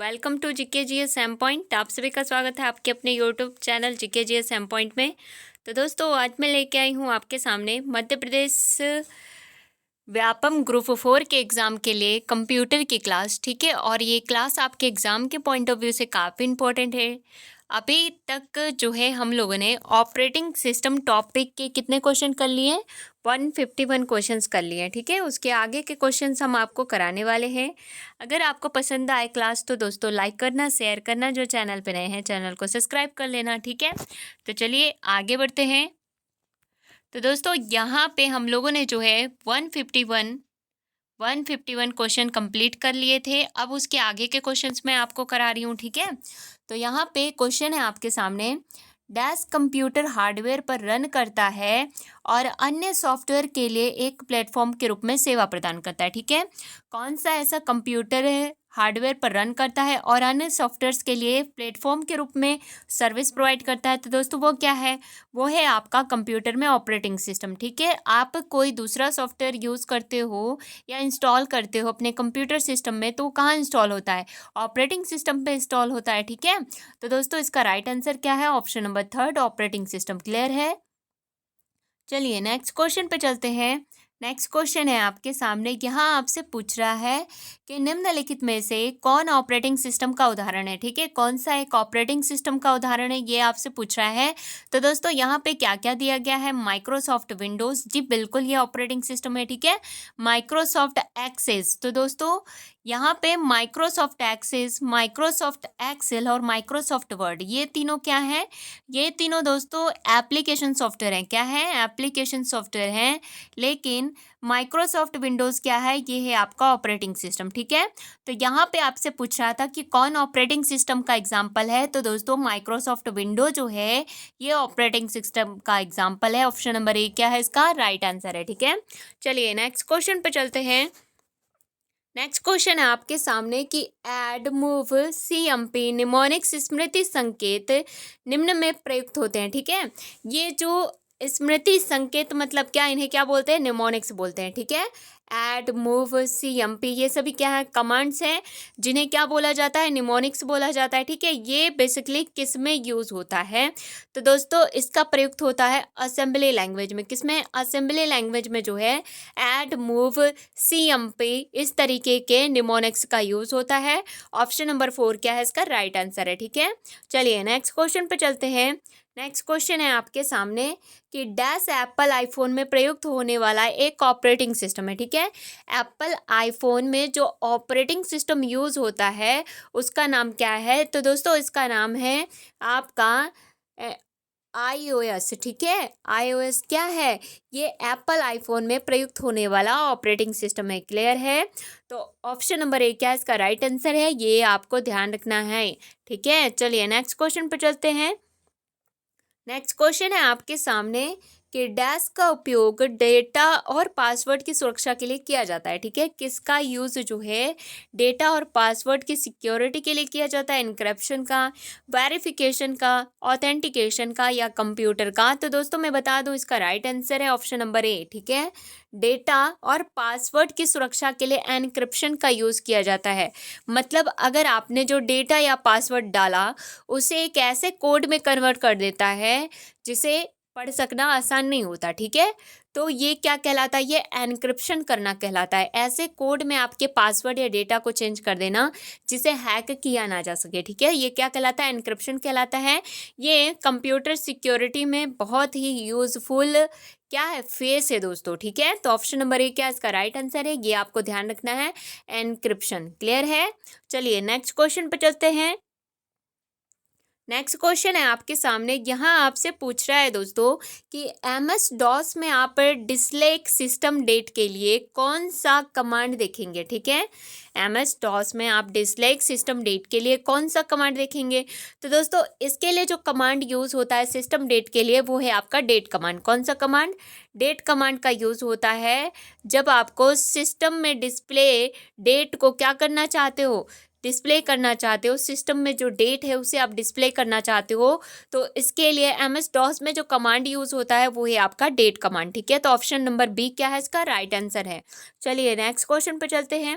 Welcome to GK GS M point. आप सभी का स्वागत है आपके अपने YouTube channel GK GS M point में। तो दोस्तों आज मैं लेके आई हूँ आपके सामने मध्य प्रदेश व्यापम ग्रुप 4 के एग्ज़ाम के लिए कंप्यूटर की क्लास। ठीक है, और ये क्लास आपके एग्ज़ाम के पॉइंट ऑफ व्यू से काफ़ी इम्पोर्टेंट है। अभी तक जो है हम लोगों ने ऑपरेटिंग सिस्टम टॉपिक के कितने क्वेश्चन कर लिए? 151 क्वेश्चंस कर लिए हैं। ठीक है, उसके आगे के क्वेश्चंस हम आपको कराने वाले हैं। अगर आपको पसंद आए क्लास तो दोस्तों लाइक करना, शेयर करना, जो चैनल पे नए हैं चैनल को सब्सक्राइब कर लेना। ठीक है, तो चलिए आगे बढ़ते हैं। तो दोस्तों यहाँ पे हम लोगों ने जो है 151 क्वेश्चन कंप्लीट कर लिए थे। अब उसके आगे के क्वेश्चंस मैं आपको करा रही हूँ। ठीक है, तो यहाँ पे क्वेश्चन है आपके सामने, डैश कंप्यूटर हार्डवेयर पर रन करता है और अन्य सॉफ्टवेयर के लिए एक प्लेटफॉर्म के रूप में सेवा प्रदान करता है। ठीक है, कौन सा ऐसा कंप्यूटर है हार्डवेयर पर रन करता है और अन्य सॉफ्टवेयर्स के लिए प्लेटफॉर्म के रूप में सर्विस प्रोवाइड करता है? तो दोस्तों वो क्या है? वो है आपका कंप्यूटर में ऑपरेटिंग सिस्टम। ठीक है, आप कोई दूसरा सॉफ्टवेयर यूज़ करते हो या इंस्टॉल करते हो अपने कंप्यूटर सिस्टम में, तो कहाँ इंस्टॉल होता है? ऑपरेटिंग सिस्टम पे इंस्टॉल होता है। ठीक है, तो दोस्तों इसका राइट आंसर क्या है? Option number 3 operating system. Clear है? चलिए नेक्स्ट क्वेश्चन पे चलते हैं। नेक्स्ट क्वेश्चन है आपके सामने, यहाँ आपसे पूछ रहा है कि निम्नलिखित में से कौन ऑपरेटिंग सिस्टम का उदाहरण है? ठीक है, कौन सा एक ऑपरेटिंग सिस्टम का उदाहरण है ये आपसे पूछ रहा है। तो दोस्तों यहाँ पे क्या क्या दिया गया है? माइक्रोसॉफ्ट विंडोज़, जी बिल्कुल ये ऑपरेटिंग सिस्टम है। ठीक है, माइक्रोसॉफ्ट एक्सेस, तो दोस्तों यहाँ पे माइक्रोसॉफ्ट एक्सेस, माइक्रोसॉफ्ट एक्सेल और माइक्रोसॉफ्ट वर्ड, ये तीनों क्या है? ये तीनों दोस्तों एप्लीकेशन सॉफ्टवेयर हैं। क्या है? एप्लीकेशन सॉफ्टवेयर हैं। लेकिन माइक्रोसॉफ्ट विंडोज़ क्या है? ये है आपका ऑपरेटिंग सिस्टम। ठीक है, तो यहाँ पे आपसे पूछ रहा था कि कौन ऑपरेटिंग सिस्टम का एग्जाम्पल है। तो दोस्तों माइक्रोसॉफ्ट विंडो जो है ये ऑपरेटिंग सिस्टम का एग्जाम्पल है। ऑप्शन नंबर ए क्या है इसका? राइट आंसर है। ठीक है, चलिए नेक्स्ट क्वेश्चन पे चलते हैं। नेक्स्ट क्वेश्चन है आपके सामने कि एड, मूव, सीएमपी निमोनिक्स स्मृति संकेत निम्न में प्रयुक्त होते हैं। ठीक है, ये जो स्मृति संकेत मतलब क्या, इन्हें क्या बोलते हैं? निमोनिक्स बोलते हैं। ठीक है, एड, मूव, सीएमपी ये सभी क्या है? कमांड्स हैं जिन्हें क्या बोला जाता है? निमोनिक्स बोला जाता है। ठीक है, ये बेसिकली किस में यूज़ होता है? तो दोस्तों इसका प्रयुक्त होता है असेंबली लैंग्वेज में। किस में? असेंबली लैंग्वेज में जो है एड, मूव, सीएमपी इस तरीके के निमोनिक्स का यूज़ होता है। ऑप्शन नंबर 4 क्या है इसका? राइट आंसर है। ठीक है, चलिए नेक्स्ट क्वेश्चन पे चलते हैं। नेक्स्ट क्वेश्चन है आपके सामने कि डैश एप्पल आईफोन में प्रयुक्त होने वाला एक ऑपरेटिंग सिस्टम है। ठीक है, एप्पल आईफोन में जो ऑपरेटिंग सिस्टम यूज़ होता है उसका नाम क्या है? तो दोस्तों इसका नाम है आपका iOS। ठीक है, iOS क्या है? ये एप्पल आईफोन में प्रयुक्त होने वाला ऑपरेटिंग सिस्टम है। क्लियर है? तो ऑप्शन नंबर ए क्या इसका राइट आंसर है? ये आपको ध्यान रखना है। ठीक है, चलिए नेक्स्ट क्वेश्चन पर चलते हैं। नेक्स्ट क्वेश्चन है आपके सामने कि डैश का उपयोग डेटा और पासवर्ड की सुरक्षा के लिए किया जाता है। ठीक है, किसका यूज़ जो है डेटा और पासवर्ड की सिक्योरिटी के लिए किया जाता है? इनक्रिप्शन का, वेरिफिकेशन का, ऑथेंटिकेशन का या कंप्यूटर का? तो दोस्तों मैं बता दूं इसका राइट आंसर है ऑप्शन नंबर ए। ठीक है, डेटा और पासवर्ड की सुरक्षा के लिए एनक्रिप्शन का यूज़ किया जाता है। मतलब अगर आपने जो डेटा या पासवर्ड डाला उसे एक ऐसे कोड में कन्वर्ट कर देता है जिसे पढ़ सकना आसान नहीं होता। ठीक है, तो ये क्या कहलाता है? ये एनक्रिप्शन करना कहलाता है। ऐसे कोड में आपके पासवर्ड या डेटा को चेंज कर देना जिसे हैक किया ना जा सके। ठीक है, ये क्या कहलाता है? एनक्रिप्शन कहलाता है। ये कंप्यूटर सिक्योरिटी में बहुत ही यूज़फुल क्या है? फेस है दोस्तों। ठीक है, तो ऑप्शन नंबर ए क्या इसका राइट आंसर है? ये आपको ध्यान रखना है, एनक्रिप्शन। क्लियर है? चलिए नेक्स्ट क्वेश्चन पे चलते हैं। नेक्स्ट क्वेश्चन है आपके सामने, यहाँ आपसे पूछ रहा है दोस्तों कि एमएस डॉस में आप डिसलेक सिस्टम डेट के लिए कौन सा कमांड देखेंगे? ठीक है, एमएस डॉस में आप डिसलेक सिस्टम डेट के लिए कौन सा कमांड देखेंगे? तो दोस्तों इसके लिए जो कमांड यूज़ होता है सिस्टम डेट के लिए वो है आपका डेट कमांड। कौन सा कमांड? डेट कमांड का यूज़ होता है जब आपको सिस्टम में डिस्प्ले डेट को क्या करना चाहते हो? डिस्प्ले करना चाहते हो, सिस्टम में जो डेट है उसे आप डिस्प्ले करना चाहते हो, तो इसके लिए एमएस डॉस में जो कमांड यूज़ होता है वो है आपका डेट कमांड। ठीक है, तो ऑप्शन नंबर बी क्या है इसका? राइट आंसर है। चलिए नेक्स्ट क्वेश्चन पे चलते हैं।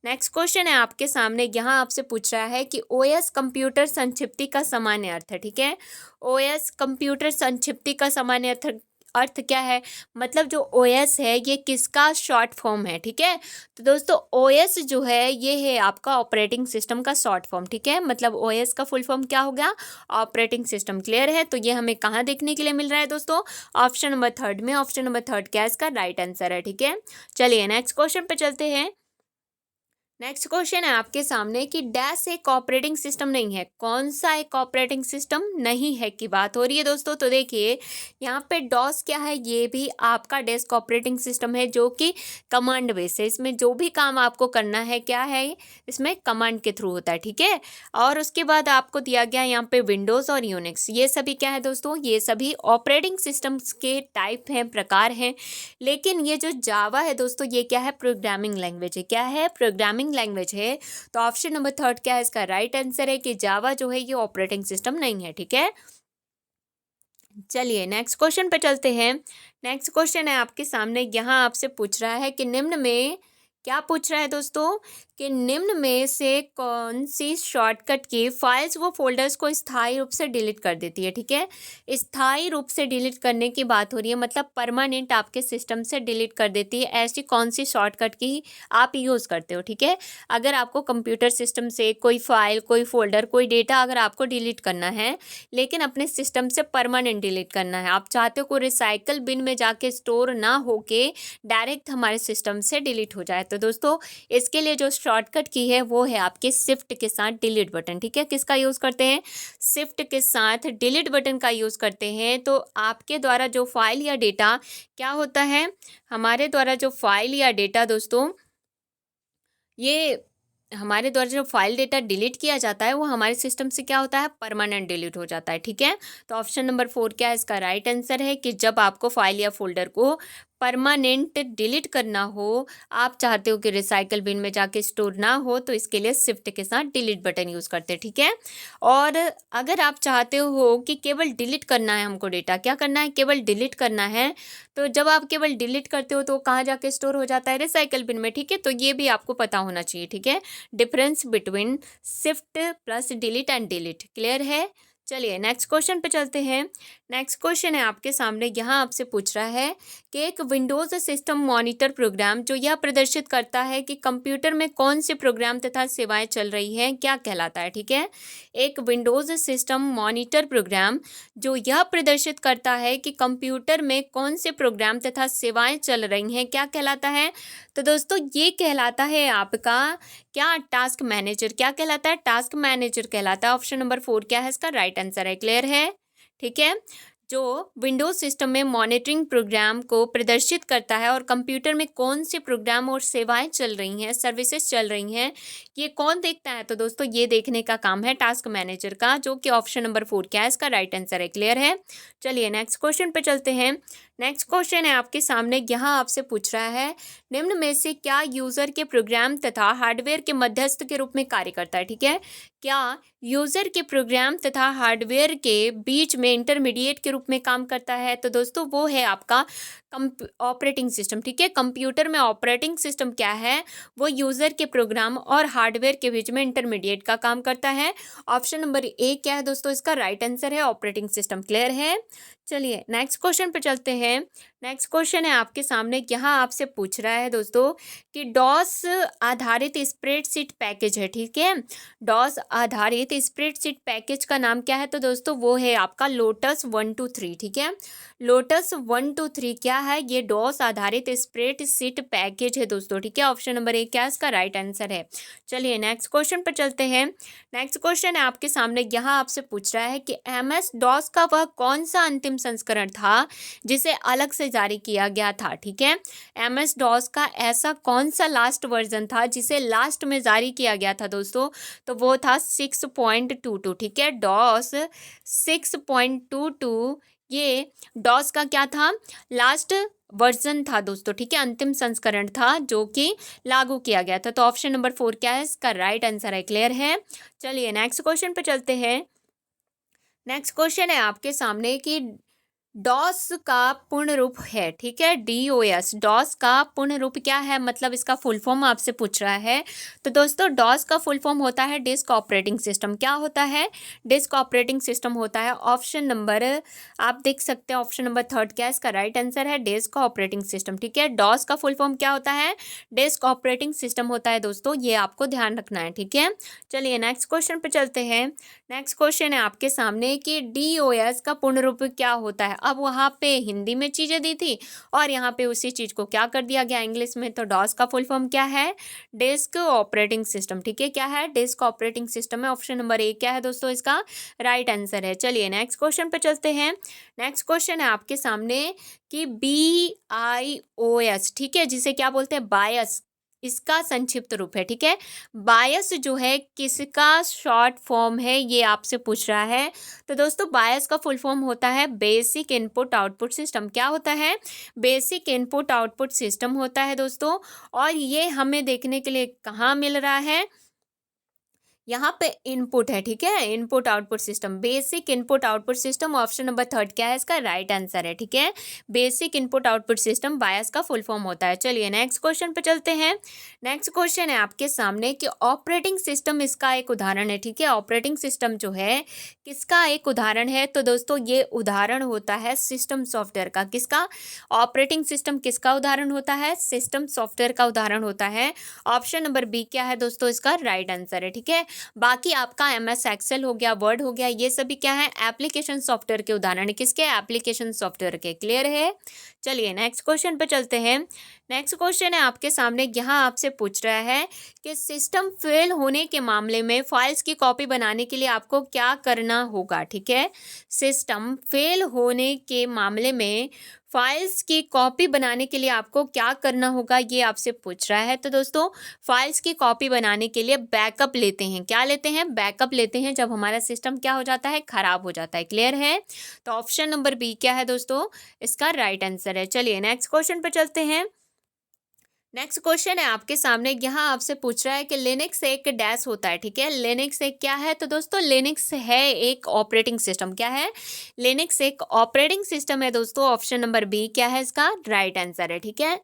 नेक्स्ट क्वेश्चन है आपके सामने, यहाँ आपसे पूछ रहा है कि ओएस कंप्यूटर संक्षिप्ति का सामान्य अर्थ है। ठीक है, ओएस कंप्यूटर संक्षिप्ति का सामान्य अर्थ क्या है, मतलब जो ओएस है ये किसका शॉर्ट फॉर्म है। ठीक है, तो दोस्तों ओएस जो है ये है आपका ऑपरेटिंग सिस्टम का शॉर्ट फॉर्म। ठीक है, मतलब ओएस का फुल फॉर्म क्या हो गया, ऑपरेटिंग सिस्टम। क्लियर है, तो ये हमें कहाँ देखने के लिए मिल रहा है दोस्तों, ऑप्शन नंबर थर्ड में। ऑप्शन नंबर थर्ड क्या इसका राइट आंसर है। ठीक है, चलिए नेक्स्ट क्वेश्चन पे चलते हैं। नेक्स्ट क्वेश्चन है आपके सामने कि डैश एक ऑपरेटिंग सिस्टम नहीं है। कौन सा एक ऑपरेटिंग सिस्टम नहीं है की बात हो रही है दोस्तों। तो देखिए यहाँ पे डॉस क्या है, ये भी आपका डेस्क ऑपरेटिंग सिस्टम है जो कि कमांड बेस है। इसमें जो भी काम आपको करना है क्या है, इसमें कमांड के थ्रू होता है। ठीक है, और उसके बाद आपको दिया गया यहाँ पे विंडोज़ और यूनिक्स, ये सभी क्या है दोस्तों, ये सभी ऑपरेटिंग सिस्टम्स के टाइप हैं, प्रकार हैं। लेकिन ये जो जावा है दोस्तों, ये क्या है, प्रोग्रामिंग लैंग्वेज है। क्या है, प्रोग्रामिंग लैंग्वेज है। तो ऑप्शन नंबर थर्ड क्या है इसका राइट आंसर है कि जावा जो है ये ऑपरेटिंग सिस्टम नहीं है। ठीक है, चलिए नेक्स्ट क्वेश्चन पे चलते हैं। नेक्स्ट क्वेश्चन है आपके सामने, यहाँ आपसे पूछ रहा है कि निम्न में क्या पूछ रहा है दोस्तों, कि निम्न में से कौन सी शॉर्टकट की फाइल्स वो फोल्डर्स को स्थायी रूप से डिलीट कर देती है। ठीक है, स्थायी रूप से डिलीट करने की बात हो रही है, मतलब परमानेंट आपके सिस्टम से डिलीट कर देती है। ऐसी कौन सी शॉर्टकट की आप यूज़ करते हो। ठीक है, अगर आपको कंप्यूटर सिस्टम से कोई फाइल, कोई फोल्डर, कोई डेटा अगर आपको डिलीट करना है, लेकिन अपने सिस्टम से परमानेंट डिलीट करना है, आप चाहते हो कोई रिसाइकल बिन में जाके स्टोर ना होके डायरेक्ट हमारे सिस्टम से डिलीट हो जाए, तो दोस्तों इसके लिए जो शॉर्टकट की है वो है आपके शिफ्ट के साथ डिलीट बटन। ठीक है, किसका यूज़ करते हैं, शिफ्ट के साथ डिलीट बटन का यूज़ करते हैं। तो आपके द्वारा जो फाइल या डेटा क्या होता है, हमारे द्वारा जो फाइल या डेटा दोस्तों, ये हमारे द्वारा जो फाइल डेटा डिलीट किया जाता है वो हमारे सिस्टम से क्या होता है, परमानेंट डिलीट हो जाता है। ठीक है, तो ऑप्शन नंबर 4 क्या है इसका राइट आंसर है कि जब आपको फाइल या फोल्डर को परमानेंट डिलीट करना हो, आप चाहते हो कि रिसाइकल बिन में जाके स्टोर ना हो, तो इसके लिए शिफ्ट के साथ डिलीट बटन यूज़ करते हैं। ठीक है, और अगर आप चाहते हो कि केवल डिलीट करना है, हमको डेटा क्या करना है, केवल डिलीट करना है, तो जब आप केवल डिलीट करते हो तो कहाँ जाके स्टोर हो जाता है, रिसाइकल बिन में। ठीक है, तो ये भी आपको पता होना चाहिए। ठीक है, difference between shift plus delete and delete. Clear है, चलिए नेक्स्ट क्वेश्चन पे चलते हैं। नेक्स्ट क्वेश्चन है आपके सामने, यहाँ आपसे पूछ रहा है कि एक विंडोज़ सिस्टम मॉनिटर प्रोग्राम जो यह प्रदर्शित करता है कि कंप्यूटर में कौन से प्रोग्राम तथा सेवाएं चल रही हैं, क्या कहलाता है। ठीक है, एक विंडोज़ सिस्टम मॉनिटर प्रोग्राम जो यह प्रदर्शित करता है कि कंप्यूटर में कौन से प्रोग्राम तथा सेवाएं चल रही हैं, क्या कहलाता है। तो दोस्तों ये कहलाता है आपका क्या, टास्क मैनेजर। क्या कहलाता है, टास्क मैनेजर कहलाता है। ऑप्शन नंबर 4 क्या है इसका राइट आंसर है। क्लियर है, ठीक है, जो विंडोज़ सिस्टम में मॉनिटरिंग प्रोग्राम को प्रदर्शित करता है और कंप्यूटर में कौन से प्रोग्राम और सेवाएं चल रही हैं, सर्विसेज चल रही हैं, ये कौन देखता है। तो दोस्तों ये देखने का काम है टास्क मैनेजर का, जो कि ऑप्शन नंबर 4 क्या है इसका राइट आंसर है। क्लियर है, चलिए नेक्स्ट क्वेश्चन पे चलते हैं। नेक्स्ट क्वेश्चन है आपके सामने, यहाँ आपसे पूछ रहा है निम्न में से क्या यूज़र के प्रोग्राम तथा हार्डवेयर के मध्यस्थ के रूप में कार्य करता है। ठीक है, क्या यूज़र के प्रोग्राम तथा हार्डवेयर के बीच में इंटरमीडिएट के रूप में काम करता है। तो दोस्तों वो है आपका ऑपरेटिंग सिस्टम। ठीक है, कंप्यूटर में ऑपरेटिंग सिस्टम क्या है, वो यूज़र के प्रोग्राम और हार्डवेयर के बीच में इंटरमीडिएट का काम करता है। ऑप्शन नंबर ए क्या है दोस्तों, इसका राइट आंसर है ऑपरेटिंग सिस्टम। क्लियर है, चलिए नेक्स्ट क्वेश्चन पर चलते हैं। नेक्स्ट क्वेश्चन है आपके सामने, यहाँ आपसे पूछ रहा है दोस्तों कि डॉस आधारित स्प्रेडशीट पैकेज है। ठीक है, डॉस आधारित स्प्रेडशीट पैकेज का नाम क्या है। तो दोस्तों वो है आपका लोटस 123। ठीक है, लोटस 123 क्या है, ये डॉस आधारित स्प्रेडशीट पैकेज है दोस्तों। ठीक है, ऑप्शन नंबर ए क्या इसका राइट आंसर है। चलिए नेक्स्ट क्वेश्चन पर चलते हैं। नेक्स्ट क्वेश्चन है आपके सामने, यहाँ आपसे पूछ रहा है कि MS डॉस का वह कौन सा अंतिम संस्करण था जिसे अलग से जारी किया गया था। ठीक है, MS डॉस का ऐसा कौन सा लास्ट वर्जन था जिसे लास्ट में जारी किया गया था दोस्तों, तो वो था 6.22। ठीक है, डॉस 6.22 ये डॉस का क्या था, लास्ट वर्जन था दोस्तों। ठीक है, अंतिम संस्करण था जो कि लागू किया गया था। तो ऑप्शन नंबर 4 क्या है इसका राइट आंसर है। क्लियर है, चलिए नेक्स्ट क्वेश्चन पे चलते हैं। नेक्स्ट क्वेश्चन है आपके सामने कि डॉस का पूर्ण रूप है, ठीक है, DOS। डॉस का पूर्ण रूप क्या है, मतलब इसका फुल फॉर्म आपसे पूछ रहा है। तो दोस्तों डॉस का फुल फॉर्म होता है डिस्क ऑपरेटिंग सिस्टम। क्या होता है, डिस्क ऑपरेटिंग सिस्टम होता है। ऑप्शन नंबर आप देख सकते हैं, ऑप्शन नंबर थर्ड क्या है, इसका राइट आंसर है डिस्क ऑपरेटिंग सिस्टम, ठीक है। डॉस का फुल फॉर्म क्या होता है, डिस्क ऑपरेटिंग सिस्टम होता है दोस्तों, ये आपको ध्यान रखना है, ठीक है। चलिए नेक्स्ट क्वेश्चन पे चलते हैं। नेक्स्ट क्वेश्चन है आपके सामने कि DOS का पूर्ण रूप क्या होता है। अब वहाँ पे हिंदी में चीज़ें दी थी और यहाँ पे उसी चीज़ को क्या कर दिया गया इंग्लिश में। तो डॉस का फुल फॉर्म क्या है, डिस्क ऑपरेटिंग सिस्टम, ठीक है। क्या है, डिस्क ऑपरेटिंग सिस्टम है। ऑप्शन नंबर ए क्या है दोस्तों, इसका राइट आंसर है। चलिए नेक्स्ट क्वेश्चन पे चलते हैं। नेक्स्ट क्वेश्चन है आपके सामने कि BIOS, ठीक है, जिसे क्या बोलते हैं, बायस, इसका संक्षिप्त रूप है, ठीक है। बायस जो है किसका शॉर्ट फॉर्म है, ये आपसे पूछ रहा है। तो दोस्तों बायस का फुल फॉर्म होता है बेसिक इनपुट आउटपुट सिस्टम। क्या होता है, बेसिक इनपुट आउटपुट सिस्टम होता है दोस्तों। और ये हमें देखने के लिए कहाँ मिल रहा है, यहाँ पे इनपुट है, ठीक है, input output system, basic input output system. Option number third क्या है, इसका राइट आंसर है, ठीक है। बेसिक इनपुट आउटपुट सिस्टम बायस का फुल फॉर्म होता है। चलिए नेक्स्ट क्वेश्चन पे चलते हैं। नेक्स्ट क्वेश्चन है आपके सामने कि ऑपरेटिंग सिस्टम इसका एक उदाहरण है, ठीक है। ऑपरेटिंग सिस्टम जो है किसका एक उदाहरण है, तो दोस्तों ये उदाहरण होता है सिस्टम सॉफ्टवेयर का। किसका, ऑपरेटिंग सिस्टम किसका उदाहरण होता है, सिस्टम सॉफ्टवेयर का उदाहरण होता है। ऑप्शन नंबर बी क्या है दोस्तों, इसका राइट आंसर है, ठीक है। बाकी आपका MS एक्सेल हो गया, वर्ड हो गया, ये सभी क्या है, एप्लीकेशन सॉफ्टवेयर के उदाहरण है। किसके, एप्लीकेशन सॉफ्टवेयर के। क्लियर है। चलिए नेक्स्ट क्वेश्चन पे चलते हैं। नेक्स्ट क्वेश्चन है आपके सामने, यहाँ आपसे पूछ रहा है कि सिस्टम फेल होने के मामले में फाइल्स की कॉपी बनाने के लिए आपको क्या करना होगा, ठीक है। सिस्टम फेल होने के मामले में फाइल्स की कॉपी बनाने के लिए आपको क्या करना होगा, ये आपसे पूछ रहा है। तो दोस्तों फाइल्स की कॉपी बनाने के लिए बैकअप लेते हैं। क्या लेते हैं, बैकअप लेते हैं जब हमारा सिस्टम क्या हो जाता है, खराब हो जाता है। क्लियर है। तो ऑप्शन नंबर बी क्या है दोस्तों, इसका राइट आंसर है। चलिए नेक्स्ट क्वेश्चन पर चलते हैं। नेक्स्ट क्वेश्चन है आपके सामने, यहाँ आपसे पूछ रहा है कि लिनक्स एक डैश होता है, ठीक है। लिनक्स एक क्या है, तो दोस्तों लिनक्स है एक ऑपरेटिंग सिस्टम। क्या है, लिनक्स एक ऑपरेटिंग सिस्टम है दोस्तों। ऑप्शन नंबर बी क्या है, इसका राइट आंसर है, ठीक है।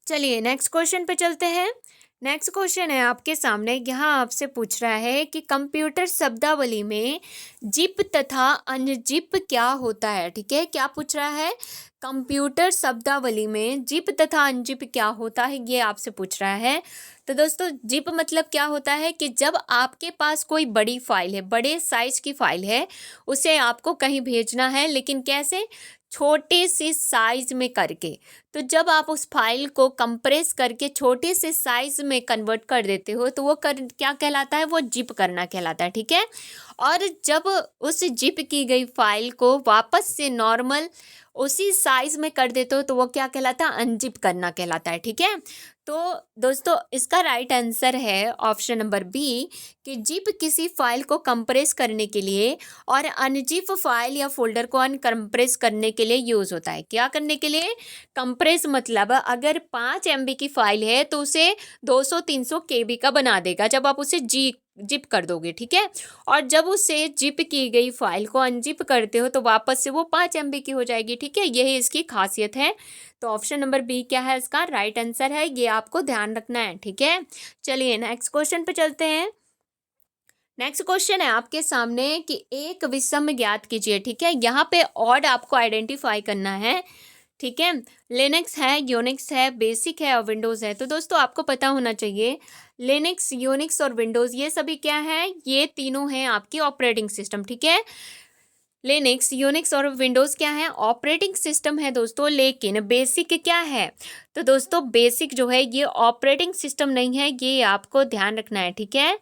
चलिए नेक्स्ट क्वेश्चन पे चलते हैं। नेक्स्ट क्वेश्चन है आपके सामने, यहाँ आपसे पूछ रहा है कि कंप्यूटर शब्दावली में जिप तथा अनजिप क्या होता है, ठीक है। क्या पूछ रहा है, कंप्यूटर शब्दावली में जिप तथा अनजिप क्या होता है, ये आपसे पूछ रहा है। तो दोस्तों जिप मतलब क्या होता है कि जब आपके पास कोई बड़ी फाइल है, बड़े साइज की फाइल है, उसे आपको कहीं भेजना है, लेकिन कैसे, छोटे से साइज में करके। तो जब आप उस फाइल को कंप्रेस करके छोटे से साइज में कन्वर्ट कर देते हो तो वो क्या कहलाता है, वो जिप करना कहलाता है, ठीक है। और जब उस जिप की गई फाइल को वापस से नॉर्मल उसी साइज में कर देते हो तो वो क्या कहलाता है, अनजिप करना कहलाता है, ठीक है। तो दोस्तों इसका राइट आंसर है ऑप्शन नंबर बी कि जिप किसी फाइल को कंप्रेस करने के लिए और अनजिप फाइल या फोल्डर को अनकंप्रेस करने के लिए यूज़ होता है। क्या करने के लिए, कंप्रेस मतलब अगर 5 MB की फाइल है तो उसे 200-300 KB का बना देगा जब आप उसे जिप कर दोगे, ठीक है। और जब उसे जिप की गई फाइल को अनजिप करते हो तो वापस से वो 5 MB की हो जाएगी, ठीक है। यही इसकी खासियत है। तो ऑप्शन नंबर बी क्या है, इसका राइट आंसर है, ये आपको ध्यान रखना है, ठीक है। चलिए नेक्स्ट क्वेश्चन पे चलते हैं। नेक्स्ट क्वेश्चन है आपके सामने कि एक विषम ज्ञात कीजिए, ठीक है। यहाँ पे ऑड आपको आइडेंटिफाई करना है, ठीक है। लिनक्स है, यूनिक्स है, बेसिक है और विंडोज़ है। तो दोस्तों आपको पता होना चाहिए लिनक्स, यूनिक्स और विंडोज़ ये सभी क्या है, ये तीनों हैं आपकी ऑपरेटिंग सिस्टम, ठीक है। लिनक्स, यूनिक्स और विंडोज़ क्या है, ऑपरेटिंग सिस्टम है दोस्तों। लेकिन बेसिक क्या है, तो दोस्तों बेसिक जो है ये ऑपरेटिंग सिस्टम नहीं है, ये आपको ध्यान रखना है, ठीक है।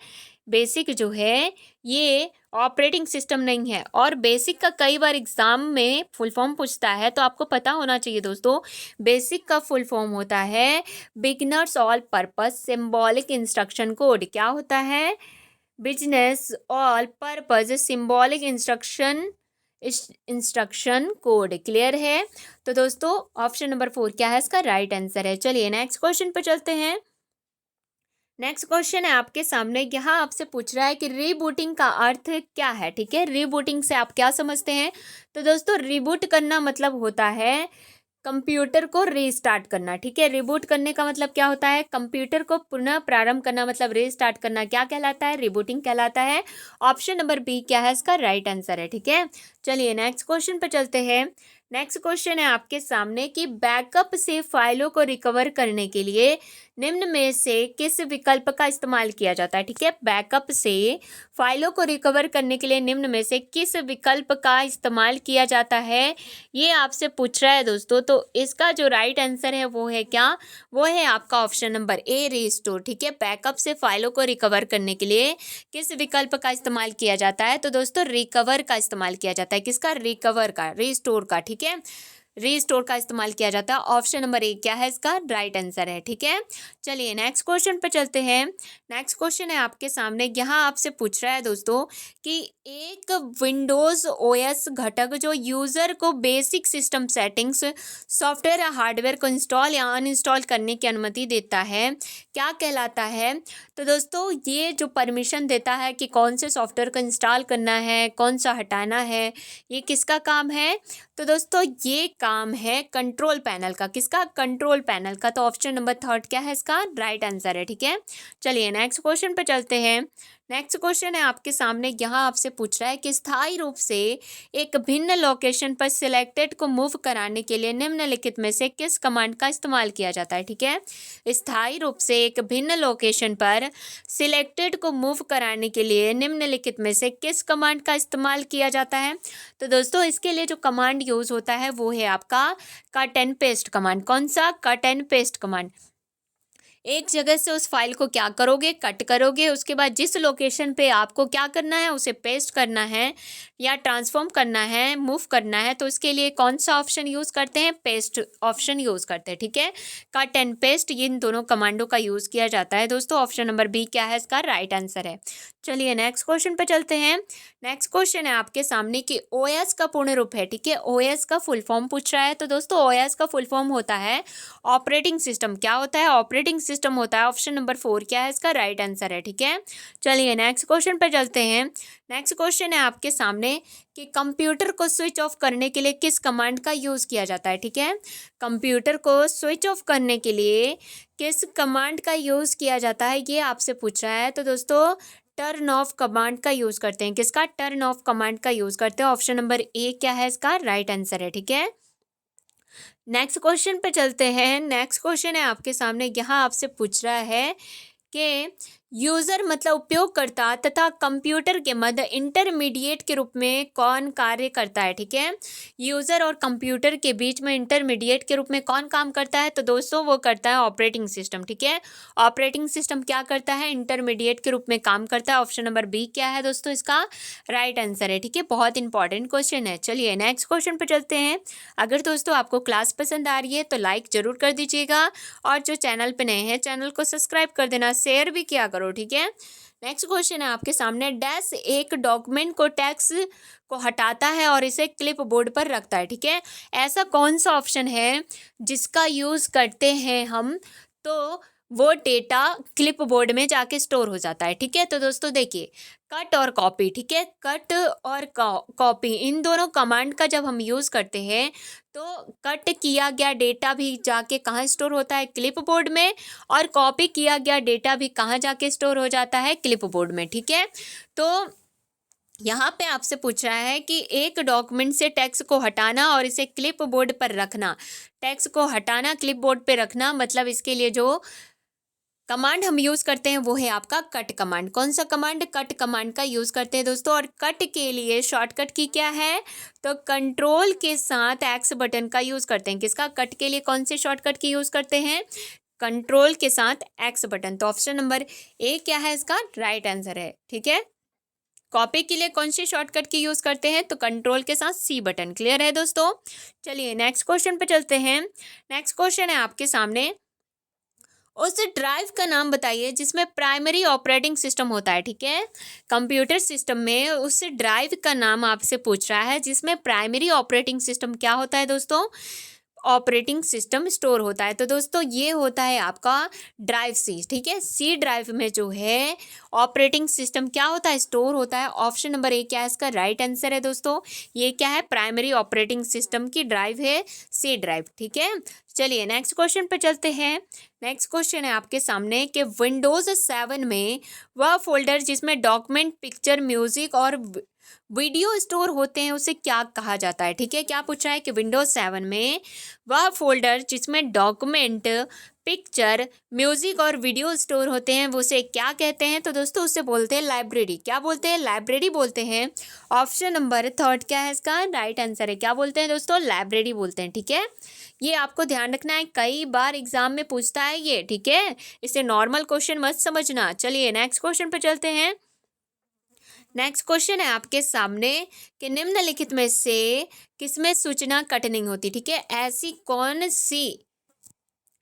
बेसिक जो है ये ऑपरेटिंग सिस्टम नहीं है। और बेसिक का कई बार एग्जाम में फुल फॉर्म पूछता है, तो आपको पता होना चाहिए दोस्तों बेसिक का फुल फॉर्म होता है beginners all purpose symbolic instruction code. क्या होता है, business all purpose symbolic instruction code. Clear है। तो दोस्तों ऑप्शन नंबर 4 क्या है, इसका राइट आंसर है। चलिए नेक्स्ट क्वेश्चन पे चलते हैं। नेक्स्ट क्वेश्चन है आपके सामने, यहाँ आपसे पूछ रहा है कि रीबूटिंग का अर्थ क्या है। ठीक है, रीबूटिंग से आप क्या समझते हैं। तो दोस्तों रीबूट करना मतलब होता है कंप्यूटर को रीस्टार्ट करना। ठीक है, रिबूट करने का मतलब क्या होता है, कंप्यूटर को पुनः प्रारंभ करना, मतलब रीस्टार्ट करना क्या कहलाता है, रिबूटिंग कहलाता है। ऑप्शन नंबर बी क्या है इसका राइट आंसर है। ठीक है, चलिए नेक्स्ट क्वेश्चन पर चलते हैं। नेक्स्ट क्वेश्चन है आपके सामने कि बैकअप से फाइलों को रिकवर करने के लिए निम्न में से किस विकल्प का इस्तेमाल किया जाता है। ठीक है, बैकअप से फाइलों को रिकवर करने के लिए निम्न में से किस विकल्प का इस्तेमाल किया जाता है, ये आपसे पूछ रहा है दोस्तों। तो इसका जो राइट आंसर है वो है क्या, वो है आपका ऑप्शन नंबर ए रीस्टोर। ठीक है, बैकअप से फाइलों को रिकवर करने के लिए किस विकल्प का इस्तेमाल किया जाता है। तो दोस्तों रिकवर का इस्तेमाल किया जाता है, किसका, रिकवर का, रीस्टोर का। ठीक है, रीस्टोर का इस्तेमाल किया जाता है। ऑप्शन नंबर ए क्या है इसका राइट आंसर है। ठीक है, चलिए नेक्स्ट क्वेश्चन पे चलते हैं। नेक्स्ट क्वेश्चन है आपके सामने, यहाँ आपसे पूछ रहा है दोस्तों कि एक विंडोज ओएस घटक जो यूजर को बेसिक सिस्टम सेटिंग्स, सॉफ्टवेयर या हार्डवेयर को इंस्टॉल या अनइंस्टॉल करने की अनुमति देता है, क्या कहलाता है। तो दोस्तों ये जो परमिशन देता है कि कौन से सॉफ्टवेयर को इंस्टॉल करना है, कौन सा हटाना है, ये किसका काम है। तो दोस्तों ये काम है कंट्रोल पैनल का, किसका, कंट्रोल पैनल का। तो ऑप्शन नंबर थर्ड क्या है इसका राइट आंसर है। ठीक है, चलिए नेक्स्ट क्वेश्चन पे चलते हैं। नेक्स्ट क्वेश्चन है आपके सामने, यहाँ आपसे पूछ रहा है कि स्थायी रूप से एक भिन्न लोकेशन पर सिलेक्टेड को मूव कराने के लिए निम्नलिखित में से किस कमांड का इस्तेमाल किया जाता है। ठीक है, स्थायी रूप से एक भिन्न लोकेशन पर सिलेक्टेड को मूव कराने के लिए निम्नलिखित में से किस कमांड का इस्तेमाल किया जाता है। तो दोस्तों इसके लिए जो कमांड यूज होता है वो है आपका कट एंड पेस्ट कमांड। कौन सा, कट एंड पेस्ट कमांड। एक जगह से उस फाइल को क्या करोगे, कट करोगे, उसके बाद जिस लोकेशन पे आपको क्या करना है, उसे पेस्ट करना है या ट्रांसफॉर्म करना है, मूव करना है, तो इसके लिए कौन सा ऑप्शन यूज़ करते हैं, पेस्ट ऑप्शन यूज़ करते हैं। ठीक है, कट एंड पेस्ट इन दोनों कमांडों का यूज़ किया जाता है दोस्तों। ऑप्शन नंबर बी क्या है इसका राइट आंसर है। चलिए नेक्स्ट क्वेश्चन पे चलते हैं। नेक्स्ट क्वेश्चन है आपके सामने कि ओएस का पूर्ण रूप है। ठीक है, ओएस का फुल फॉर्म पूछ रहा है। तो दोस्तों ओएस का फुल फॉर्म होता है ऑपरेटिंग सिस्टम। क्या होता है, ऑपरेटिंग सिस्टम होता है। ऑप्शन नंबर 4 क्या है इसका राइट आंसर है। ठीक है, चलिए नेक्स्ट क्वेश्चन पर चलते हैं। नेक्स्ट क्वेश्चन है आपके सामने कि कंप्यूटर को स्विच ऑफ करने के लिए किस कमांड का यूज़ किया जाता है। ठीक है, कंप्यूटर को स्विच ऑफ करने के लिए किस कमांड का यूज़ किया जाता है, ये आपसे पूछ रहा है। तो दोस्तों टर्न ऑफ कमांड का यूज़ करते हैं, किसका, टर्न ऑफ कमांड का यूज़ करते हैं। ऑप्शन नंबर ए क्या है इसका राइट आंसर है। ठीक है, नेक्स्ट क्वेश्चन पे चलते हैं। नेक्स्ट क्वेश्चन है आपके सामने, यहाँ आपसे पूछ रहा है कि यूज़र मतलब उपयोगकर्ता तथा कंप्यूटर के मध्य इंटरमीडिएट के रूप में कौन कार्य करता है। ठीक है, यूज़र और कंप्यूटर के बीच में इंटरमीडिएट के रूप में कौन काम करता है। तो दोस्तों वो करता है ऑपरेटिंग सिस्टम। ठीक है, ऑपरेटिंग सिस्टम क्या करता है, इंटरमीडिएट के रूप में काम करता है। ऑप्शन नंबर बी क्या है दोस्तों इसका राइट आंसर है। ठीक है, बहुत इंपॉर्टेंट क्वेश्चन है। चलिए नेक्स्ट क्वेश्चन पर चलते हैं। अगर दोस्तों आपको क्लास पसंद आ रही है तो लाइक ज़रूर कर दीजिएगा, और जो चैनल पे नए हैं चैनल को सब्सक्राइब कर देना, शेयर भी किया करो। ठीक है, नेक्स्ट क्वेश्चन है आपके सामने, डैश एक डॉक्यूमेंट को टेक्स्ट को हटाता है और इसे क्लिप बोर्ड पर रखता है। ठीक है, ऐसा कौन सा ऑप्शन है जिसका यूज़ करते हैं हम तो वो डेटा क्लिप बोर्ड में जाके स्टोर हो जाता है। ठीक है, तो दोस्तों देखिए कट और कॉपी। ठीक है, कट और कॉपी इन दोनों कमांड का जब हम यूज़ करते हैं तो कट किया गया डेटा भी जाके कहाँ स्टोर होता है, क्लिप बोर्ड में, और कॉपी किया गया डेटा भी कहाँ जाके स्टोर हो जाता है, क्लिप बोर्ड में। ठीक है, तो यहाँ पे आपसे पूछ रहा है कि एक डॉक्यूमेंट से टेक्स्ट को हटाना और इसे क्लिप बोर्ड पर रखना। टेक्स्ट को हटाना, क्लिप बोर्ड पे रखना, मतलब इसके लिए जो कमांड हम यूज़ करते हैं वो है आपका कट कमांड। कौन सा कमांड, कट कमांड का यूज़ करते हैं दोस्तों। और कट के लिए शॉर्टकट की क्या है, तो कंट्रोल के साथ एक्स बटन का यूज़ करते हैं। किसका, कट के लिए कौन से शॉर्टकट की यूज़ करते हैं, कंट्रोल के साथ एक्स बटन। तो ऑप्शन नंबर ए क्या है इसका राइट आंसर है। ठीक है, कॉपी के लिए कौन सी शॉर्टकट की यूज़ करते हैं, तो कंट्रोल के साथ सी बटन। क्लियर है दोस्तों। चलिए नेक्स्ट क्वेश्चन पे चलते हैं। नेक्स्ट क्वेश्चन है आपके सामने, उस ड्राइव का नाम बताइए जिसमें प्राइमरी ऑपरेटिंग सिस्टम होता है। ठीक है, कंप्यूटर सिस्टम में उस ड्राइव का नाम आपसे पूछ रहा है जिसमें प्राइमरी ऑपरेटिंग सिस्टम क्या होता है दोस्तों। ऑपरेटिंग सिस्टम स्टोर होता है? तो दोस्तों ये होता है आपका ड्राइव सी, ठीक है। सी ड्राइव में जो है ऑपरेटिंग सिस्टम क्या होता है, स्टोर होता है। ऑप्शन नंबर ए क्या है इसका राइट आंसर है दोस्तों। ये क्या है, प्राइमरी ऑपरेटिंग सिस्टम की ड्राइव है सी ड्राइव, ठीक है। चलिए नेक्स्ट क्वेश्चन पे चलते हैं। नेक्स्ट क्वेश्चन है आपके सामने कि विंडोज 7 में वह फोल्डर जिसमें डॉक्यूमेंट, पिक्चर, म्यूजिक और वीडियो स्टोर होते हैं उसे क्या कहा जाता है, ठीक है। क्या पूछा है कि विंडोज 7 में वह फोल्डर जिसमें डॉक्यूमेंट, पिक्चर, म्यूजिक और वीडियो स्टोर होते हैं वो उसे क्या कहते हैं? तो दोस्तों उससे बोलते हैं लाइब्रेरी। क्या बोलते हैं? लाइब्रेरी बोलते हैं। ऑप्शन नंबर थर्ड क्या है इसका राइट आंसर है। क्या बोलते हैं दोस्तों? लाइब्रेरी बोलते हैं, ठीक है। ये आपको ध्यान रखना है, कई बार एग्जाम में पूछता है ये, ठीक है। इसे नॉर्मल क्वेश्चन मत समझना। चलिए नेक्स्ट क्वेश्चन पे चलते हैं। नेक्स्ट क्वेश्चन है आपके सामने कि निम्नलिखित में से किसमें सूचना कट नहीं होती, ठीक है। ऐसी कौन सी,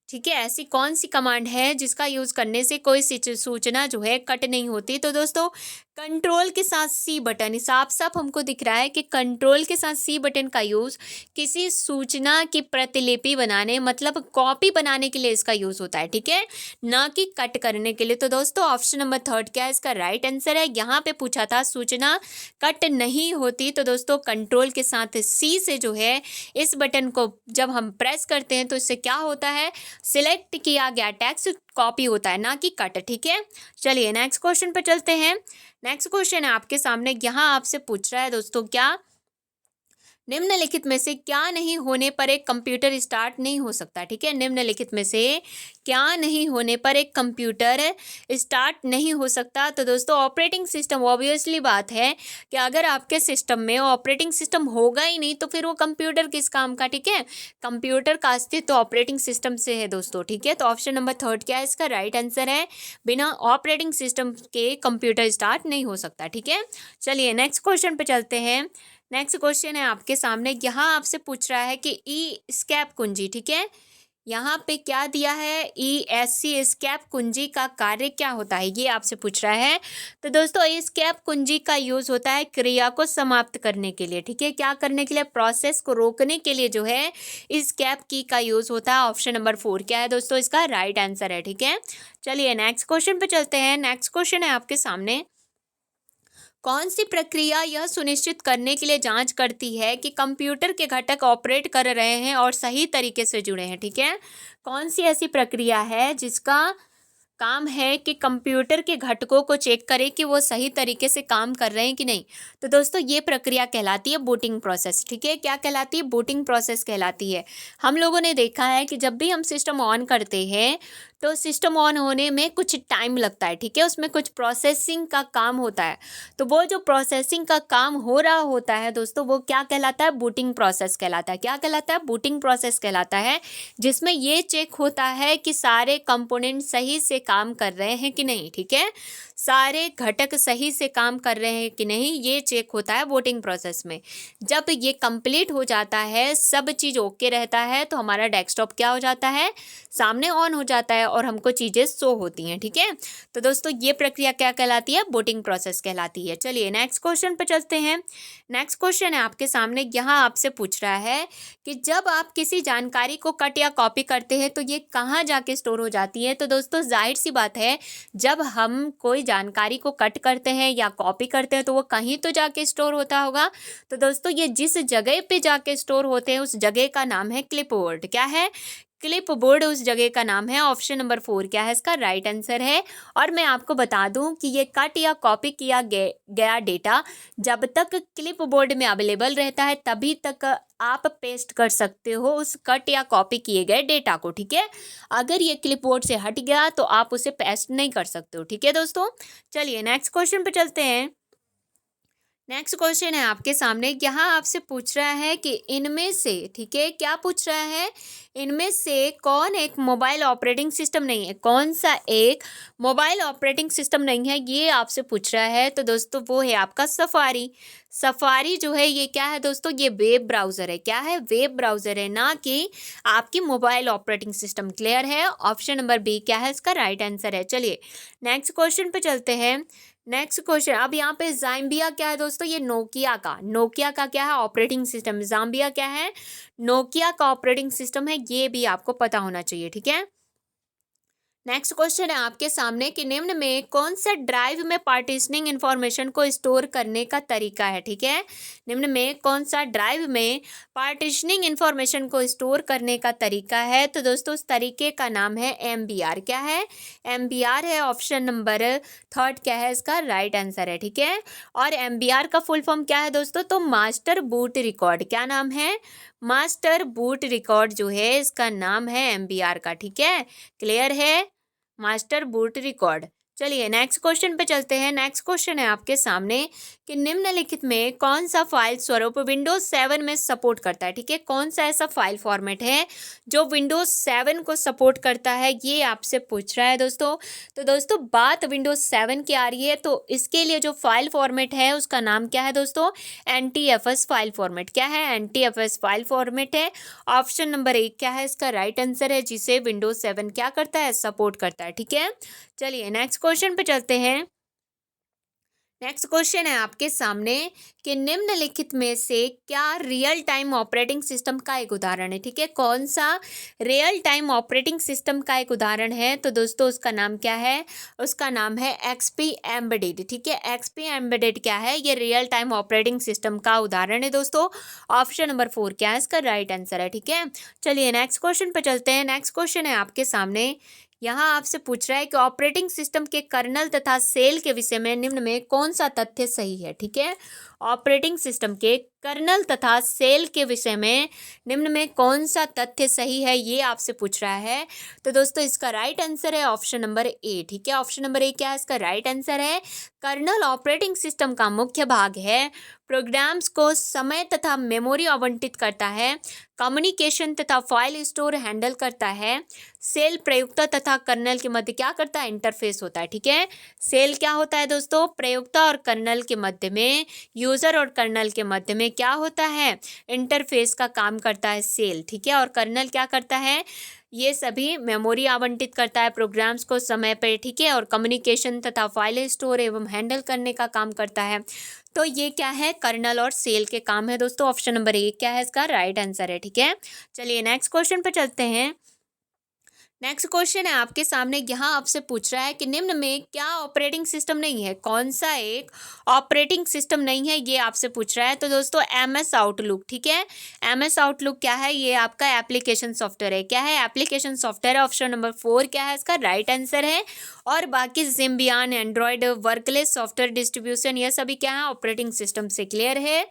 ठीक है, ऐसी कौन सी कमांड है जिसका यूज करने से कोई सूचना जो है कट नहीं होती? तो दोस्तों कंट्रोल के साथ सी बटन, साफ साफ हमको दिख रहा है कि कंट्रोल के साथ सी बटन का यूज किसी सूचना की प्रतिलिपि बनाने, मतलब कॉपी बनाने के लिए इसका यूज होता है, ठीक है, ना कि कट करने के लिए। तो दोस्तों ऑप्शन नंबर थर्ड क्या है इसका राइट आंसर है। यहाँ पे पूछा था सूचना कट नहीं होती, तो दोस्तों कंट्रोल के साथ सी से जो है इस बटन को जब हम प्रेस करते हैं तो इससे क्या होता है, सिलेक्ट किया गया टेक्स्ट कॉपी होता है, ना कि कट, ठीक है। चलिए नेक्स्ट क्वेश्चन पे चलते हैं। नेक्स्ट क्वेश्चन है आपके सामने, यहाँ आपसे पूछ रहा है दोस्तों क्या निम्नलिखित में से क्या नहीं होने पर एक कंप्यूटर स्टार्ट नहीं हो सकता, ठीक है। निम्नलिखित में से क्या नहीं होने पर एक कंप्यूटर स्टार्ट नहीं हो सकता? तो दोस्तों ऑपरेटिंग सिस्टम, ऑब्वियसली बात है कि अगर आपके सिस्टम में ऑपरेटिंग सिस्टम होगा ही नहीं तो फिर वो कंप्यूटर किस काम का, ठीक है। कंप्यूटर का अस्तित्व ऑपरेटिंग सिस्टम से है दोस्तों, ठीक है। तो ऑप्शन नंबर थर्ड क्या है इसका राइट आंसर है। बिना ऑपरेटिंग सिस्टम के कंप्यूटर स्टार्ट नहीं हो सकता, ठीक है। चलिए नेक्स्ट क्वेश्चन पे चलते हैं। नेक्स्ट क्वेश्चन है आपके सामने, यहाँ आपसे पूछ रहा है कि ई स्केप कुंजी, ठीक है। यहाँ पे क्या दिया है, ESC स्केप कुंजी का कार्य क्या होता है, ये आपसे पूछ रहा है। तो दोस्तों स्केप कुंजी का यूज होता है क्रिया को समाप्त करने के लिए, ठीक है। क्या करने के लिए, प्रोसेस को रोकने के लिए जो है स्केप की का यूज होता है। ऑप्शन नंबर 4 क्या है दोस्तों इसका राइट आंसर है, ठीक है। चलिए नेक्स्ट क्वेश्चन पे चलते हैं। नेक्स्ट क्वेश्चन है आपके सामने, कौन सी प्रक्रिया यह सुनिश्चित करने के लिए जांच करती है कि कंप्यूटर के घटक ऑपरेट कर रहे हैं और सही तरीके से जुड़े हैं, ठीक है। कौन सी ऐसी प्रक्रिया है जिसका काम है कि कंप्यूटर के घटकों को चेक करे कि वो सही तरीके से काम कर रहे हैं कि नहीं? तो दोस्तों ये प्रक्रिया कहलाती है बूटिंग प्रोसेस, ठीक है। क्या कहलाती है? बूटिंग प्रोसेस कहलाती है। हम लोगों ने देखा है कि जब भी हम सिस्टम ऑन करते हैं तो सिस्टम ऑन होने में कुछ टाइम लगता है, ठीक है। उसमें कुछ प्रोसेसिंग का काम होता है, तो वो जो प्रोसेसिंग का काम हो रहा होता है दोस्तों वो क्या कहलाता है, बूटिंग प्रोसेस कहलाता है। क्या कहलाता है? बूटिंग प्रोसेस कहलाता है, जिसमें ये चेक होता है कि सारे कंपोनेंट सही से काम कर रहे हैं कि नहीं, ठीक है। सारे घटक सही से काम कर रहे हैं कि नहीं ये चेक होता है बूटिंग प्रोसेस में। जब ये कंप्लीट हो जाता है, सब चीज़ ओके रहता है, तो हमारा डेस्कटॉप क्या हो जाता है, सामने ऑन हो जाता है और हमको चीज़ें शो होती हैं, ठीक है। तो दोस्तों ये प्रक्रिया क्या कहलाती है, बूटिंग प्रोसेस कहलाती है। चलिए नेक्स्ट क्वेश्चन पर चलते हैं। नेक्स्ट क्वेश्चन है आपके सामने, यहाँ आपसे पूछ रहा है कि जब आप किसी जानकारी को कट या कॉपी करते हैं तो ये कहाँ जाके स्टोर हो जाती है? तो दोस्तों जाहिर सी बात है, जब हम कोई जानकारी को कट करते हैं या कॉपी करते हैं तो वो कहीं तो जाके स्टोर होता होगा। तो दोस्तों ये जिस जगह पे जाके स्टोर होते हैं उस जगह का नाम है क्लिपबोर्ड। क्या है? क्लिपबोर्ड उस जगह का नाम है। ऑप्शन नंबर 4 क्या है इसका राइट आंसर है। और मैं आपको बता दूं कि ये कट या कॉपी किया गया डेटा जब तक क्लिपबोर्ड में अवेलेबल रहता है तभी तक आप पेस्ट कर सकते हो उस कट या कॉपी किए गए डेटा को, ठीक है। अगर ये क्लिपबोर्ड से हट गया तो आप उसे पेस्ट नहीं कर सकते हो, ठीक है दोस्तों। चलिए नेक्स्ट क्वेश्चन पे चलते हैं। नेक्स्ट क्वेश्चन है आपके सामने, यहाँ आपसे पूछ रहा है कि इनमें से, ठीक है, क्या पूछ रहा है, इनमें से कौन एक मोबाइल ऑपरेटिंग सिस्टम नहीं है, कौन सा एक मोबाइल ऑपरेटिंग सिस्टम नहीं है, ये आपसे पूछ रहा है। तो दोस्तों वो है आपका सफारी। सफारी जो है ये क्या है दोस्तों, ये वेब ब्राउज़र है। क्या है, वेब ब्राउज़र है, ना कि आपकी मोबाइल ऑपरेटिंग सिस्टम। क्लियर है, ऑप्शन नंबर बी क्या है इसका राइट आंसर है। चलिए नेक्स्ट क्वेश्चन पे चलते हैं। नेक्स्ट क्वेश्चन, अब यहाँ पे ज़ाम्बिया क्या है दोस्तों, ये नोकिया का क्या है ऑपरेटिंग सिस्टम। ज़ाम्बिया क्या है, नोकिया का ऑपरेटिंग सिस्टम है, ये भी आपको पता होना चाहिए। ठीक है, नेक्स्ट क्वेश्चन है आपके सामने कि निम्न में कौन सा ड्राइव में पार्टीशनिंग इंफॉर्मेशन को स्टोर करने का तरीका है। ठीक है, निम्न में कौन सा ड्राइव में पार्टीशनिंग इंफॉर्मेशन को स्टोर करने का तरीका है। तो दोस्तों उस तरीके का नाम है MBR। क्या है, MBR है। ऑप्शन नंबर थर्ड क्या है इसका राइट आंसर है। ठीक है, और MBR का फुल फॉर्म क्या है दोस्तों, तो मास्टर बूट रिकॉर्ड। क्या नाम है, मास्टर बूट रिकॉर्ड जो है इसका नाम है MBR का। ठीक है, क्लियर है, मास्टर बूट रिकॉर्ड। चलिए नेक्स्ट क्वेश्चन पे चलते हैं। नेक्स्ट क्वेश्चन है आपके सामने कि निम्नलिखित में कौन सा फाइल स्वरूप विंडोज 7 में सपोर्ट करता है। ठीक है, कौन सा ऐसा फाइल फॉर्मेट है जो विंडोज 7 को सपोर्ट करता है, ये आपसे पूछ रहा है दोस्तों। तो दोस्तों बात विंडोज 7 की आ रही है, तो इसके लिए जो फाइल फॉर्मेट है उसका नाम क्या है दोस्तों, NTFS फाइल फॉर्मेट। क्या है, NTFS फाइल फॉर्मेट है। ऑप्शन नंबर 1 क्या है इसका राइट आंसर है, जिसे विंडोज 7 क्या करता है, सपोर्ट करता है। ठीक है, चलिए नेक्स्ट क्वेश्चन पे चलते हैं। नेक्स्ट क्वेश्चन है आपके सामने कि निम्नलिखित में से क्या रियल टाइम ऑपरेटिंग सिस्टम का एक उदाहरण है। ठीक है, कौन सा रियल टाइम ऑपरेटिंग सिस्टम का एक उदाहरण है। तो दोस्तों उसका नाम क्या है, उसका नाम है XP एम्बेडेड। ठीक है, XP एम्बेडेड क्या है, ये रियल टाइम ऑपरेटिंग सिस्टम का उदाहरण है दोस्तों। ऑप्शन नंबर 4 क्या है इसका राइट आंसर है। ठीक है, चलिए नेक्स्ट क्वेश्चन पे चलते हैं। नेक्स्ट क्वेश्चन है आपके सामने, यहाँ आपसे पूछ रहा है कि ऑपरेटिंग सिस्टम के कर्नल तथा सेल के विषय में निम्न में कौन सा तथ्य सही है। ठीक है, ऑपरेटिंग सिस्टम के कर्नल तथा सेल के विषय में निम्न में कौन सा तथ्य सही है, ये आपसे पूछ रहा है। तो दोस्तों इसका राइट आंसर है ऑप्शन नंबर ए। ठीक है, ऑप्शन नंबर ए क्या है इसका राइट आंसर है। कर्नल ऑपरेटिंग सिस्टम का मुख्य भाग है, प्रोग्राम्स को समय तथा मेमोरी आवंटित करता है, कम्युनिकेशन तथा फाइल स्टोर हैंडल करता है, सेल प्रयुक्ता तथा कर्नल के मध्य क्या करता है, इंटरफेस होता है। ठीक है, सेल क्या होता है दोस्तों, प्रयुक्ता और कर्नल के मध्य में, यूज़र और कर्नल के मध्य में क्या होता है, इंटरफेस का काम करता है सेल। ठीक है, और कर्नल क्या करता है, ये सभी मेमोरी आवंटित करता है प्रोग्राम्स को समय पर। ठीक है, और कम्युनिकेशन तथा फाइल स्टोर एवं हैंडल करने का काम करता है। तो ये क्या है, कर्नल और सेल के काम है दोस्तों। ऑप्शन नंबर 1 क्या है इसका राइट आंसर है। ठीक है, चलिए नेक्स्ट क्वेश्चन पे चलते हैं। नेक्स्ट क्वेश्चन है आपके सामने, यहाँ आपसे पूछ रहा है कि निम्न में क्या ऑपरेटिंग सिस्टम नहीं है, कौन सा एक ऑपरेटिंग सिस्टम नहीं है, ये आपसे पूछ रहा है। तो दोस्तों MS आउटलुक। ठीक है, MS आउटलुक क्या है, ये आपका एप्लीकेशन सॉफ्टवेयर है। क्या है, एप्लीकेशन सॉफ्टवेयर। ऑप्शन नंबर 4 क्या है इसका राइट आंसर है। और बाकी सिम्बियन, एंड्रॉयड, वर्कलेस सॉफ्टवेयर डिस्ट्रीब्यूशन, ये सभी क्या है ऑपरेटिंग सिस्टम से। क्लियर है,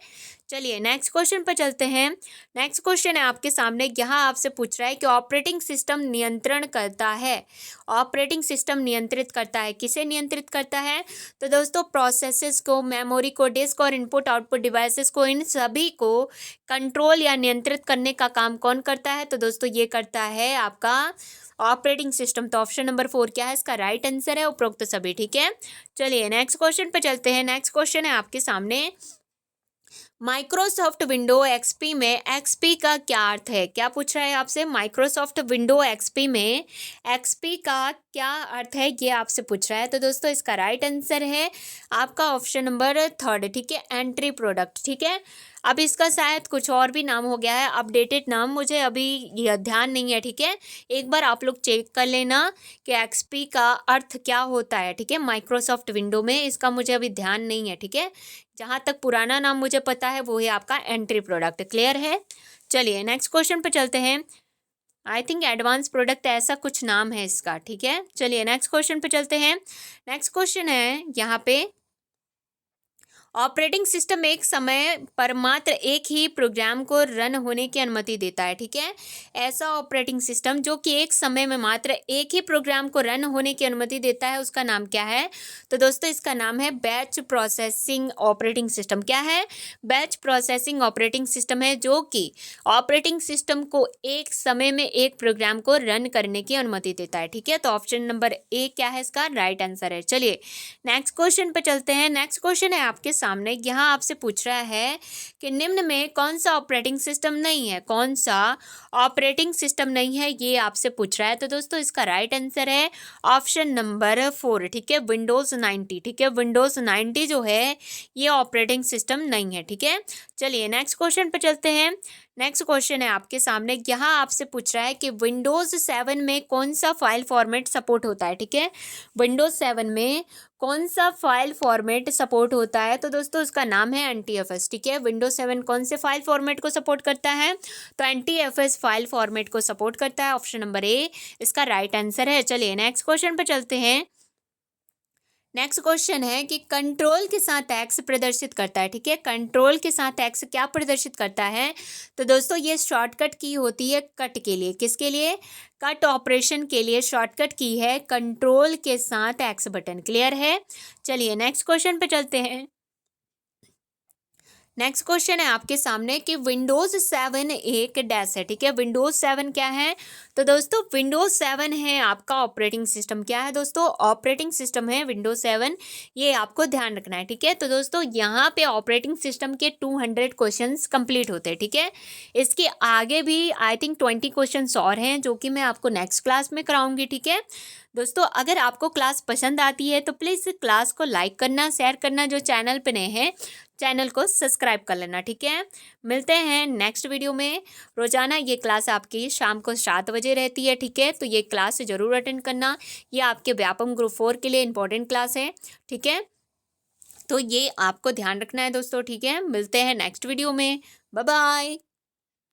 चलिए नेक्स्ट क्वेश्चन पर चलते हैं। नेक्स्ट क्वेश्चन है आपके सामने, यहाँ आपसे पूछ रहा है कि ऑपरेटिंग सिस्टम नियंत्रण करता है, ऑपरेटिंग सिस्टम नियंत्रित करता है, किसे नियंत्रित करता है। तो दोस्तों प्रोसेसेस को, मेमोरी को, डिस्क और इनपुट आउटपुट डिवाइसेस को, इन सभी को कंट्रोल या नियंत्रित करने का काम कौन करता है। तो दोस्तों ये करता है आपका ऑपरेटिंग सिस्टम। तो ऑप्शन नंबर 4 क्या है इसका राइट आंसर है, उपरोक्त सभी। ठीक है, चलिए नेक्स्ट क्वेश्चन पे चलते हैं। नेक्स्ट क्वेश्चन है आपके सामने, माइक्रोसॉफ्ट विंडो XP में XP का क्या अर्थ है। क्या पूछ रहा है आपसे, माइक्रोसॉफ्ट विंडो XP में XP का क्या अर्थ है, ये आपसे पूछ रहा है। तो दोस्तों इसका राइट आंसर है आपका ऑप्शन नंबर 3। ठीक है, एंट्री प्रोडक्ट। ठीक है, अब इसका शायद कुछ और भी नाम हो गया है, अपडेटेड नाम, मुझे अभी यह ध्यान नहीं है। ठीक है, एक बार आप लोग चेक कर लेना कि XP का अर्थ क्या होता है। ठीक है, माइक्रोसॉफ्ट विंडो में, इसका मुझे अभी ध्यान नहीं है। ठीक है, जहाँ तक पुराना नाम मुझे पता है वो है आपका एंट्री प्रोडक्ट। क्लियर है, चलिए नेक्स्ट क्वेश्चन पे चलते हैं। आई थिंक एडवांस प्रोडक्ट ऐसा कुछ नाम है इसका। ठीक है, चलिए नेक्स्ट क्वेश्चन पे चलते हैं। नेक्स्ट क्वेश्चन है यहाँ पे, ऑपरेटिंग सिस्टम एक समय पर मात्र एक ही प्रोग्राम को रन होने की अनुमति देता है, ठीक है। ऐसा ऑपरेटिंग सिस्टम जो कि एक समय में मात्र एक ही प्रोग्राम को रन होने की अनुमति देता है, उसका नाम क्या है? तो दोस्तों इसका नाम है बैच प्रोसेसिंग ऑपरेटिंग सिस्टम। क्या है? बैच प्रोसेसिंग ऑपरेटिंग सिस्टम है जो कि ऑपरेटिंग सिस्टम को एक समय में एक प्रोग्राम को रन करने की अनुमति देता है, ठीक है। तो ऑप्शन नंबर ए क्या है इसका राइट आंसर है। चलिए नेक्स्ट क्वेश्चन पे चलते हैं। नेक्स्ट क्वेश्चन है आपके सामने, यहाँ आपसे पूछ रहा है कि निम्न में कौन सा ऑपरेटिंग सिस्टम नहीं है, कौन सा ऑपरेटिंग सिस्टम नहीं है, ये आपसे पूछ रहा है। तो दोस्तों इसका राइट आंसर है ऑप्शन नंबर 4, ठीक है, विंडोज़ 90, ठीक है। विंडोज़ 90 जो है ये ऑपरेटिंग सिस्टम नहीं है, ठीक है। चलिए नेक्स्ट क्वेश्चन पे चलते हैं। नेक्स्ट क्वेश्चन है आपके सामने, यहाँ आपसे पूछ रहा है कि विंडोज़ 7 में कौन सा फाइल फॉर्मेट सपोर्ट होता है, ठीक है। विंडोज़ 7 में कौन सा फाइल फॉर्मेट सपोर्ट होता है? तो दोस्तों उसका नाम है NTFS, ठीक है। विंडोज़ 7 कौन से फाइल फॉर्मेट को सपोर्ट करता है? तो NTFS फाइल फॉर्मेट को सपोर्ट करता है। ऑप्शन नंबर ए इसका राइट आंसर है। चलिए नेक्स्ट क्वेश्चन पर चलते हैं। नेक्स्ट क्वेश्चन है कि कंट्रोल के साथ एक्स प्रदर्शित करता है, ठीक है। कंट्रोल के साथ एक्स क्या प्रदर्शित करता है? तो दोस्तों ये शॉर्टकट की होती है कट के लिए। किसके लिए? कट ऑपरेशन के लिए शॉर्टकट की है कंट्रोल के साथ एक्स बटन। क्लियर है? चलिए नेक्स्ट क्वेश्चन पे चलते हैं। नेक्स्ट क्वेश्चन है आपके सामने कि विंडोज़ 7 एक डैश है, ठीक है। विंडोज़ 7 क्या है? तो दोस्तों विंडोज़ 7 है आपका ऑपरेटिंग सिस्टम। क्या है दोस्तों? ऑपरेटिंग सिस्टम है विंडोज़ 7, ये आपको ध्यान रखना है, ठीक है। तो दोस्तों यहाँ पे ऑपरेटिंग सिस्टम के 200 क्वेश्चंस कंप्लीट होते हैं, ठीक है। इसके आगे भी आई थिंक 20 क्वेश्चंस और हैं जो कि मैं आपको नेक्स्ट क्लास में कराऊंगी, ठीक है। दोस्तों अगर आपको क्लास पसंद आती है तो प्लीज़ क्लास को लाइक करना, शेयर करना, जो चैनल पे नए हैं चैनल को सब्सक्राइब कर लेना, ठीक है। मिलते हैं नेक्स्ट वीडियो में। रोजाना ये क्लास आपकी शाम को 7 बजे रहती है, ठीक है। तो ये क्लास ज़रूर अटेंड करना, ये आपके व्यापम ग्रुप 4 के लिए इंपॉर्टेंट क्लास है, ठीक है। तो ये आपको ध्यान रखना है दोस्तों, ठीक है। मिलते हैं नेक्स्ट वीडियो में। Bye bye.